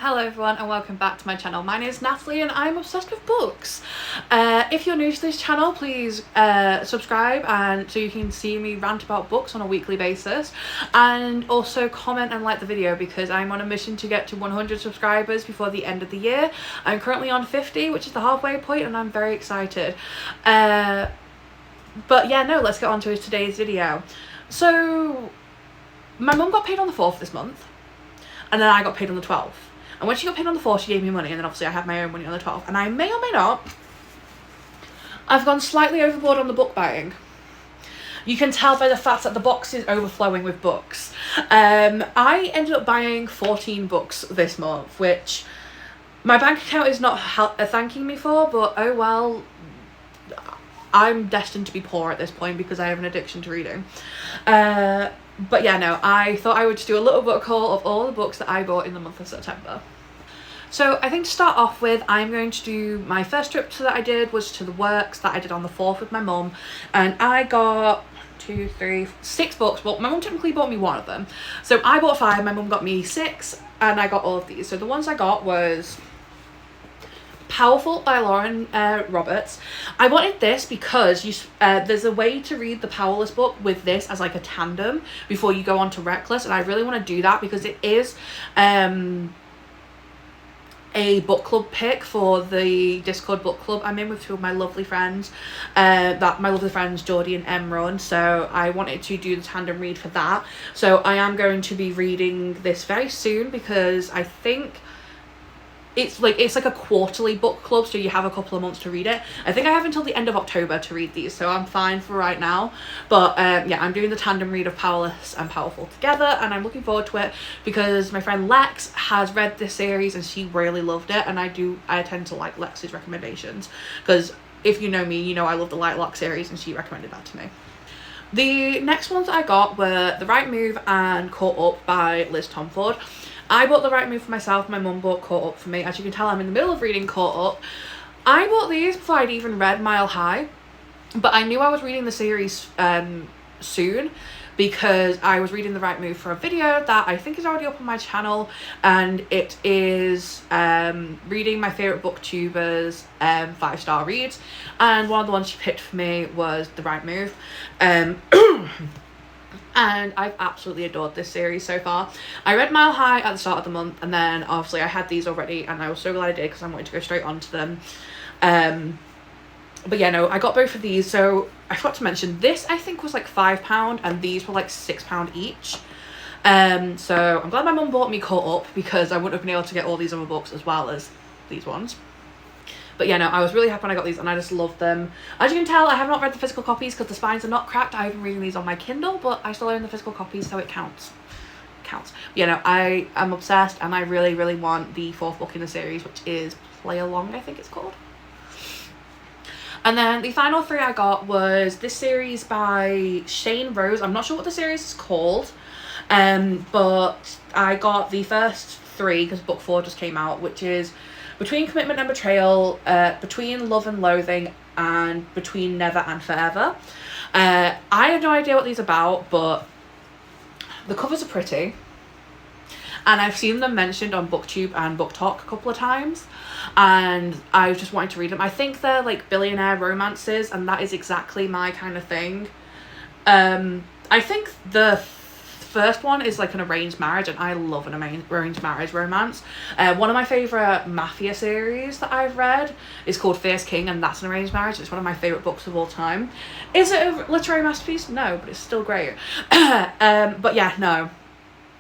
Hello everyone and welcome back to my channel. My name is Natalie and I'm obsessed with books. If you're new to this channel, please subscribe and so you can see me rant about books on a weekly basis, and also comment and like the video because I'm on a mission to get to 100 subscribers before the end of the year. I'm currently on 50, which is the halfway point, and I'm very excited. But yeah, no, let's get on to today's video. So my mum got paid on the 4th this month and then I got paid on the 12th. And when she got paid on the 4th, she gave me money, and then obviously I had my own money on the 12th. And I may or may not, I've gone slightly overboard on the book buying. You can tell by the fact that the box is overflowing with books. I ended up buying 14 books this month, which my bank account is not thanking me for, but oh well. I'm destined to be poor at this point because I have an addiction to reading. But yeah, no, I thought I would just do a little book haul of all the books that I bought in the month of September. So I think to start off with, I'm going to do my first trip that I did was to the works that I did on the 4th with my mum, and I got 6 books. Well, my mum technically bought me one of them, so I bought 5, my mum got me 6, and I got all of these. So the ones I got was Powerful by Lauren Roberts. I wanted this because there's a way to read the Powerless book with this as like a tandem before you go on to Reckless, and I really want to do that because it is a book club pick for the Discord book club I'm in with 2 of my lovely friends, Geordie and Em run. So I wanted to do the tandem read for that. So I am going to be reading this very soon because I think it's like a quarterly book club, so you have a couple of months to read it. I think I have until the end of October to read these, so I'm fine for right now. But yeah, I'm doing the tandem read of Powerless and Powerful together, and I'm looking forward to it because my friend Lex has read this series and she really loved it, and I tend to like Lex's recommendations because if you know me, you know I love the Lightlock series and she recommended that to me. The next ones I got were The Right Move and Caught Up by Liz Tomford. I bought The Right Move for myself, my mum bought Caught Up for me. As you can tell, I'm in the middle of reading Caught Up. I bought these before I'd even read Mile High, but I knew I was reading the series soon because I was reading The Right Move for a video that I think is already up on my channel, and it is reading my favourite booktubers 5-star reads, and one of the ones she picked for me was The Right Move. And I've absolutely adored this series so far. I read Mile High at the start of the month, and then obviously I had these already and I was so glad I did because I wanted to go straight on to them. But yeah, no, I got both of these. So I forgot to mention, this I think was like £5 and these were like £6 each. So I'm glad my mum bought me Caught Up because I wouldn't have been able to get all these other books as well as these ones. But yeah, no, I was really happy when I got these and I just loved them. As you can tell, I have not read the physical copies because the spines are not cracked. I've been reading these on my Kindle, but I still own the physical copies, so it counts. But you know, I am obsessed and I really, really want the 4th book in the series, which is Play Along, I think it's called. And then the final 3 I got was this series by Shane Rose. I'm not sure what the series is called, but I got the first 3 because book 4 just came out, which is Between Commitment and Betrayal, Between Love and Loathing, and Between Never and Forever. I have no idea what these are about, but the covers are pretty. And I've seen them mentioned on BookTube and BookTok a couple of times, and I just wanted to read them. I think they're like billionaire romances, and that is exactly my kind of thing. I think the first one is like an arranged marriage, and I love an arranged marriage romance. One of my favourite mafia series that I've read is called Fierce King, and that's an arranged marriage. It's one of my favourite books of all time. Is it a literary masterpiece? No, but it's still great. But yeah, no,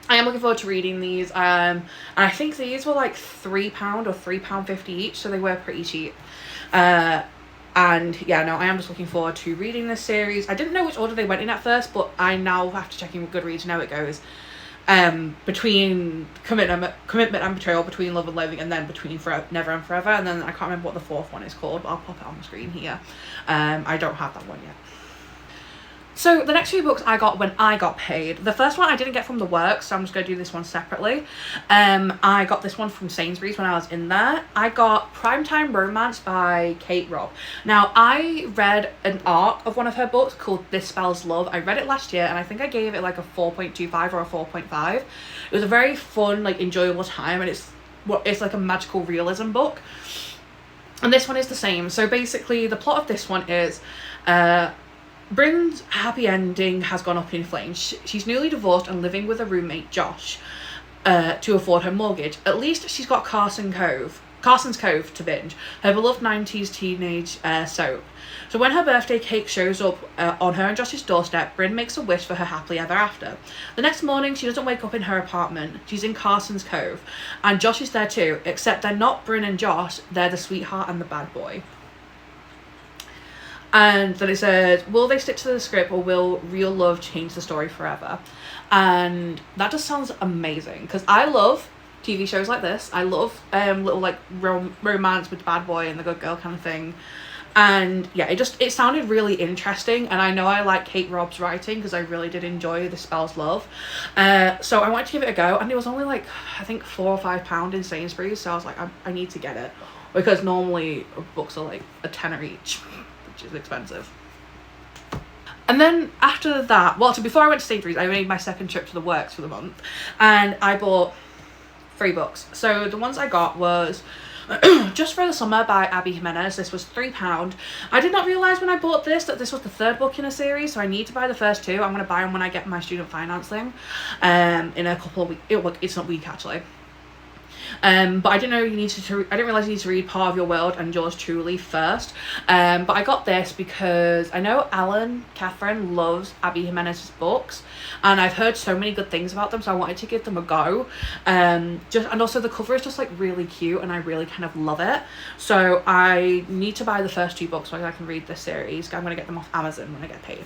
I am looking forward to reading these. And I think these were like £3 or £3.50 each, so they were pretty cheap. And yeah, no, I am just looking forward to reading this series. I didn't know which order they went in at first, but I now have to check in with Goodreads to know how it goes. Between commitment and Betrayal, Between Love and Loathing, and then Between Never and Forever. And then I can't remember what the 4th one is called, but I'll pop it on the screen here. I don't have that one yet. So the next few books I got when I got paid. The first one I didn't get from the works, so I'm just going to do this one separately. I got this one from Sainsbury's when I was in there. I got Primetime Romance by Kate Robb. Now, I read an arc of one of her books called This Spells Love. I read it last year and I think I gave it like a 4.25 or a 4.5. It was a very fun, like enjoyable time, and it's what is like a magical realism book. And this one is the same. So basically the plot of this one is Bryn's happy ending has gone up in flames. She's newly divorced and living with a roommate, Josh, to afford her mortgage. At least she's got Carson's Cove to binge, her beloved 90s teenage soap. So when her birthday cake shows up on her and Josh's doorstep, Bryn makes a wish for her happily ever after. The next morning, she doesn't wake up in her apartment. She's in Carson's Cove. And Josh is there too, except they're not Bryn and Josh, they're the sweetheart and the bad boy. And then it says, will they stick to the script or will real love change the story forever? And that just sounds amazing, because I love TV shows like this. I love little like romance with the bad boy and the good girl kind of thing. And yeah, it sounded really interesting, and I know I like Kate Robb's writing because I really did enjoy The Spells Love. So I wanted to give it a go, and it was only like, I think £4 or £5 in Sainsbury's, so I was like, I need to get it, because normally books are like a tenner each, which is expensive. And then after that, well, so before I went to Sainsbury's, I made my second trip to the works for the month, and I bought 3 books. So the ones I got was Just for the Summer by Abby Jimenez. This was £3. I did not realise when I bought this that this was the 3rd book in a series, so I need to buy the first 2. I'm going to buy them when I get my student finance thing in a couple of weeks. It's not a week actually. But I didn't know you needed to. I didn't realize you need to read Part of Your World and Yours Truly first. But I got this because I know Catherine loves Abby Jimenez's books, and I've heard so many good things about them, so I wanted to give them a go. And also the cover is just like really cute, and I really kind of love it. So I need to buy the first 2 books so I can read this series. I'm gonna get them off Amazon when I get paid.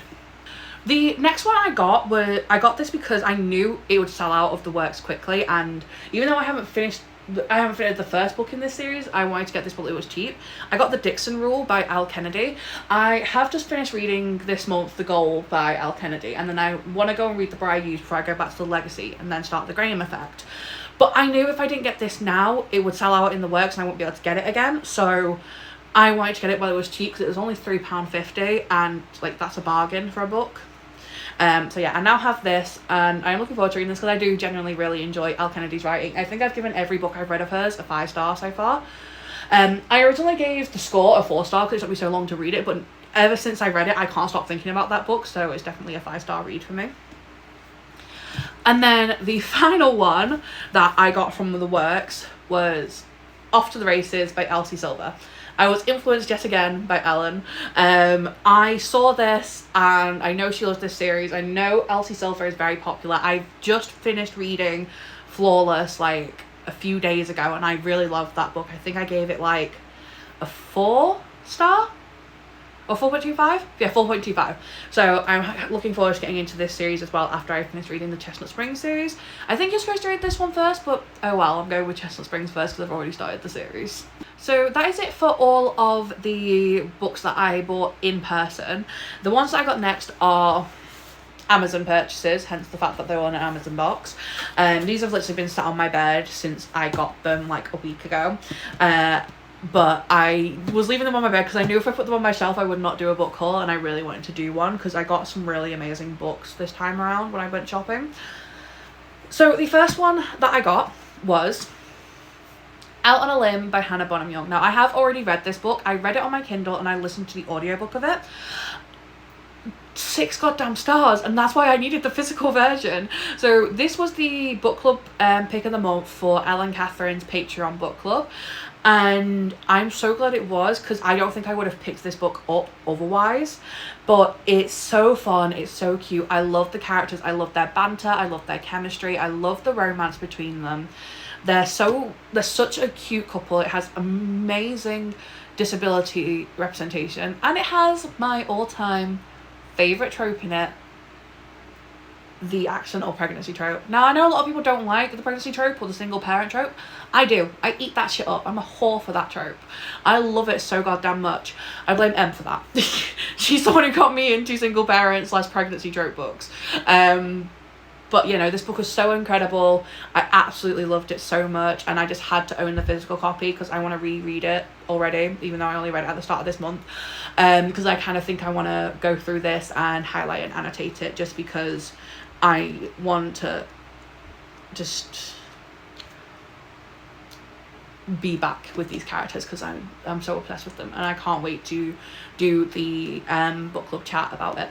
The next one I got this because I knew it would sell out of the works quickly, and even though I haven't finished the first book in this series, I wanted to get this book. It was cheap. I got The Dixon Rule by Al Kennedy. I have just finished reading this month The Goal by Al Kennedy, and then I want to go and read The Briar Used before I go back to The Legacy and then start The Graham Effect. But I knew if I didn't get this now, it would sell out in the works and I won't be able to get it again. So I wanted to get it while it was cheap, because it was only £3.50, and like that's a bargain for a book. So yeah, I now have this, and I'm looking forward to reading this because I do genuinely really enjoy Al Kennedy's writing. I think I've given every book I've read of hers a 5-star so far. I originally gave the score a 4-star because it took me so long to read it, but ever since I read it, I can't stop thinking about that book, so it's definitely a 5-star read for me. And then the final one that I got from the works was Off to the Races by Elsie Silver. I was influenced yet again by Ellen. I saw this and I know she loves this series. I know Elsie Silver is very popular. I just finished reading Flawless like a few days ago, and I really loved that book. I think I gave it like a 4-star or 4.25. Yeah, 4.25. So I'm looking forward to getting into this series as well after I finish reading the Chestnut Springs series. I think you're supposed to read this one first, but oh well, I'm going with Chestnut Springs first because I've already started the series. So that is it for all of the books that I bought in person. The ones that I got next are Amazon purchases, hence the fact that they were on an Amazon box. These have literally been sat on my bed since I got them like a week ago. But I was leaving them on my bed because I knew if I put them on my shelf I would not do a book haul, and I really wanted to do one because I got some really amazing books this time around when I went shopping. So the first one that I got was Out on a Limb by Hannah Bonham Young. Now I have already read this book. I read it on my Kindle and I listened to the audiobook of it. 6 goddamn stars, and that's why I needed the physical version. So this was the book club pick of the month for Ellen Catherine's Patreon book club, and I'm so glad it was because I don't think I would have picked this book up otherwise. But it's so fun, it's so cute. I love the characters, I love their banter, I love their chemistry, I love the romance between them. They're such a cute couple. It has amazing disability representation, and it has my all-time favourite trope in it, the accidental pregnancy trope. Now I know a lot of people don't like the pregnancy trope or the single parent trope. I do. I eat that shit up. I'm a whore for that trope. I love it so goddamn much. I blame Em for that. She's the one who got me into single parent / pregnancy trope books. But you know, this book was so incredible. I absolutely loved it so much, and I just had to own the physical copy because I want to reread it already, even though I only read it at the start of this month. Because I kind of think I want to go through this and highlight and annotate it, just because I want to just be back with these characters because I'm so obsessed with them, and I can't wait to do the book club chat about it.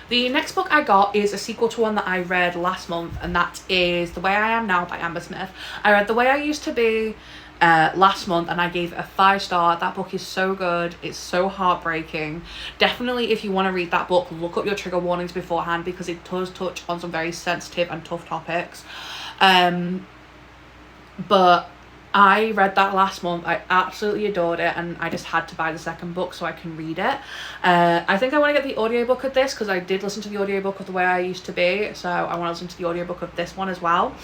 The next book I got is a sequel to one that I read last month, and that is The Way I Am Now by Amber Smith. I read The Way I Used to Be last month, and I gave it a 5-star. That book is so good. It's so heartbreaking. Definitely, if you want to read that book, look up your trigger warnings beforehand, because it does touch on some very sensitive and tough topics. But I read that last month. I absolutely adored it, and I just had to buy the second book so I can read it. I think I want to get the audiobook of this, because I did listen to the audiobook of The Way I Used to Be, so I want to listen to the audiobook of this one as well.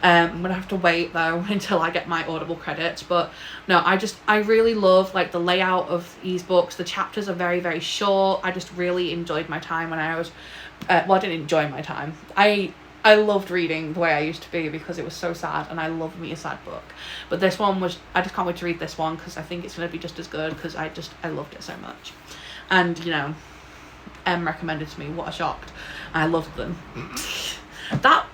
I'm gonna have to wait though until I get my Audible credits, but no, I really love like the layout of these books. The chapters are very, very short. I just really enjoyed my time when I was well, I didn't enjoy my time. I loved reading The Way I Used to Be because it was so sad, and I love me a sad book. But this one was, I just can't wait to read this one because I think it's going to be just as good, because I loved it so much. And, you know, Em recommended to me, what a shock. I loved them. That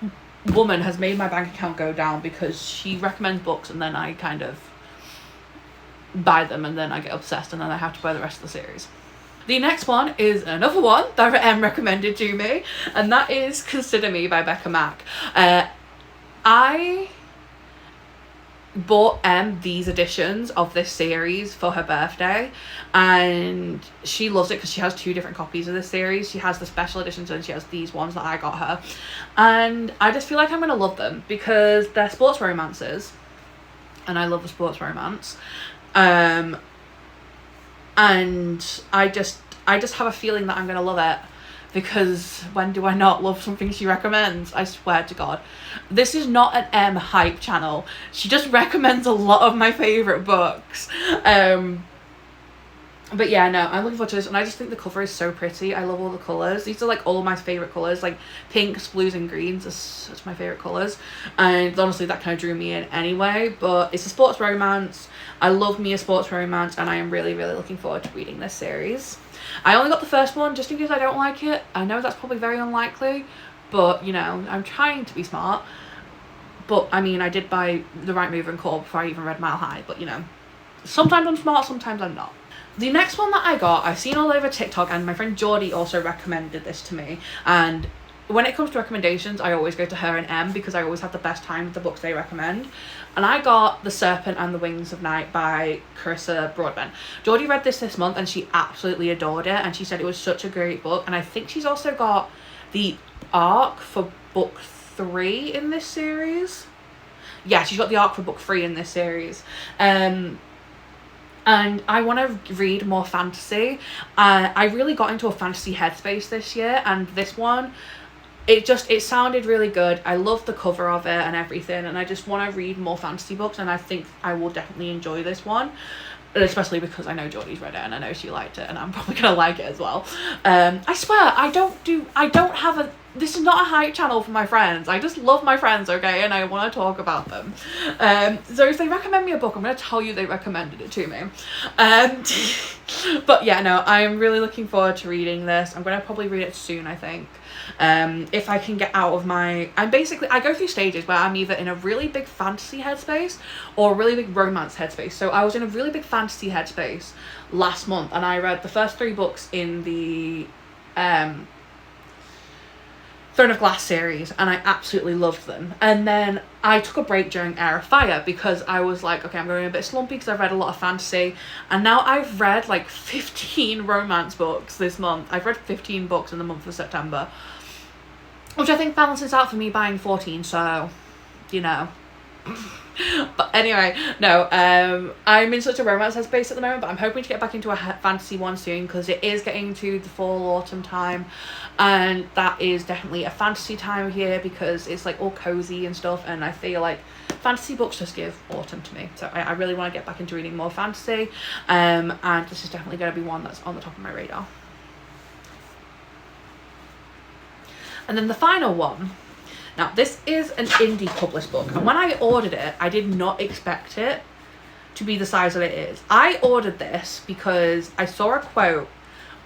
woman has made my bank account go down because she recommends books and then I kind of buy them, and then I get obsessed, and then I have to buy the rest of the series. The next one is another one that Em recommended to me, and that is Consider Me by Becca Mack. I bought Em these editions of this series for her birthday, and she loves it because she has 2 different copies of this series. She has the special editions and she has these ones that I got her, and I just feel like I'm going to love them because they're sports romances, and I love a sports romance. And I just have a feeling that I'm gonna love it, because when do I not love something she recommends? I swear to God. This is not an M hype channel. She just recommends a lot of my favourite books. But yeah, no, I'm looking forward to this, and I just think the cover is so pretty. I love all the colours. These are like all my favourite colours, like pinks, blues and greens are such my favourite colours, and honestly that kind of drew me in anyway. But it's a sports romance. I love me a sports romance, and I am really, really looking forward to reading this series. I only got the first one just in case I don't like it. I know that's probably very unlikely, but you know, I'm trying to be smart. But I mean, I did buy The Right Move and Core before I even read Mile High, but you know, sometimes I'm smart, sometimes I'm not. The next one that I got, I've seen all over TikTok, and my friend Geordie also recommended this to me. And when it comes to recommendations, I always go to her and Em because I always have the best time with the books they recommend. And I got The Serpent and the Wings of Night by Carissa Broadbent. Geordie read this month and she absolutely adored it, and she said it was such a great book. And I think she's also got the arc for book 3 in this series. Yeah, she's got the arc for book 3 in this series. And I want to read more fantasy. I really got into a fantasy headspace this year, and this one, it sounded really good. I love the cover of it and everything, and I just want to read more fantasy books, and I think I will definitely enjoy this one, especially because I know Geordie's read it and I know she liked it, and I'm probably gonna like it as well. I swear this is not a hype channel for my friends. I just love my friends, okay, and I want to talk about them. So if they recommend me a book, I'm going to tell you they recommended it to me. But yeah, no, I am really looking forward to reading this. I'm going to probably read it soon, I think. If I can get out of I go through stages where I'm either in a really big fantasy headspace or a really big romance headspace. So I was in a really big fantasy headspace last month, and I read the first 3 books in the Throne of Glass series, and I absolutely loved them. And then I took a break during Heir of Fire because I was like, okay, I'm going a bit slumpy because I've read a lot of fantasy, and now I've read like 15 romance books this month. I've read 15 books in the month of September, which I think balances out for me buying 14, so, you know. But anyway, no, I'm in such a romance headspace at the moment, but I'm hoping to get back into a fantasy one soon because it is getting to the fall autumn time, and that is definitely a fantasy time of year because it's like all cozy and stuff, and I feel like fantasy books just give autumn to me. So I really want to get back into reading more fantasy, and this is definitely going to be one that's on the top of my radar. And then the final one. Now, this is an indie published book, and when I ordered it, I did not expect it to be the size that it is. I ordered this because I saw a quote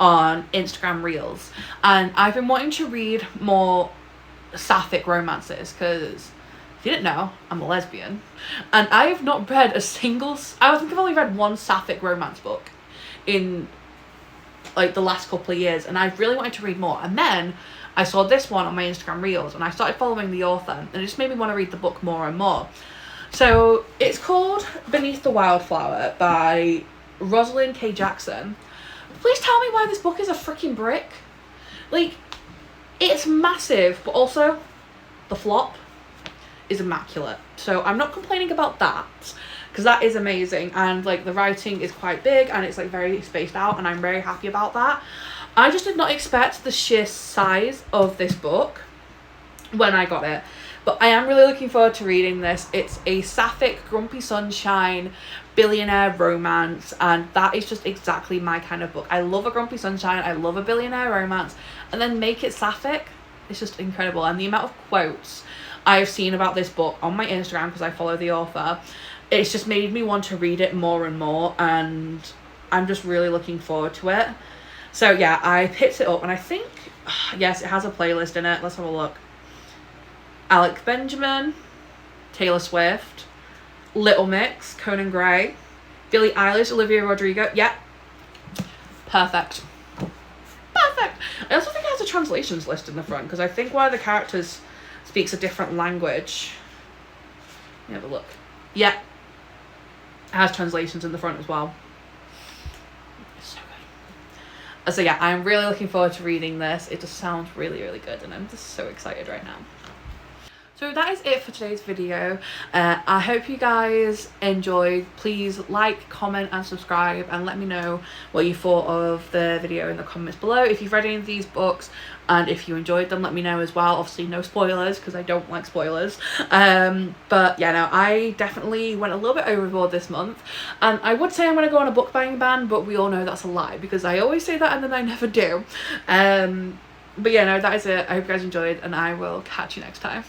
on Instagram Reels, and I've been wanting to read more sapphic romances because If you didn't know, I'm a lesbian, and I have not read a single, I think I've only read one sapphic romance book in like the last couple of years, and I really wanted to read more. And then I saw this one on my Instagram reels, and I started following the author, and it just made me want to read the book more and more. So it's called Beneath the Wildflower by Rosalind K. Jackson. Please tell me why this book is a freaking brick. Like, it's massive, but also the flop is immaculate. So I'm not complaining about that, because that is amazing, and like the writing is quite big and it's like very spaced out, and I'm very happy about that. I just did not expect the sheer size of this book when I got it, but I am really looking forward to reading this. It's a sapphic grumpy sunshine billionaire romance, and that is just exactly my kind of book. I love a grumpy sunshine, I love a billionaire romance, and then make it sapphic. It's just incredible. And the amount of quotes I've seen about this book on my Instagram, because I follow the author, it's just made me want to read it more and more, and I'm just really looking forward to it. So yeah, I picked it up, and I think, yes, it has a playlist in it. Let's have a look. Alec Benjamin, Taylor Swift, Little Mix, Conan Gray, Billie Eilish, Olivia Rodrigo. Yeah, perfect. Perfect. I also think it has a translations list in the front, because I think one of the characters speaks a different language. Let me have a look. Yeah, it has translations in the front as well. It's so good. So yeah, I'm really looking forward to reading this. It just sounds really, really good, and I'm just so excited right now. So that is it for today's video. I hope you guys enjoyed. Please like, comment and subscribe, and let me know what you thought of the video in the comments below. If you've read any of these books and if you enjoyed them, let me know as well. Obviously no spoilers, because I don't like spoilers. But yeah, no, I definitely went a little bit overboard this month, and I would say I'm going to go on a book buying ban, but we all know that's a lie, because I always say that and then I never do. But yeah, no, that is it. I hope you guys enjoyed, and I will catch you next time.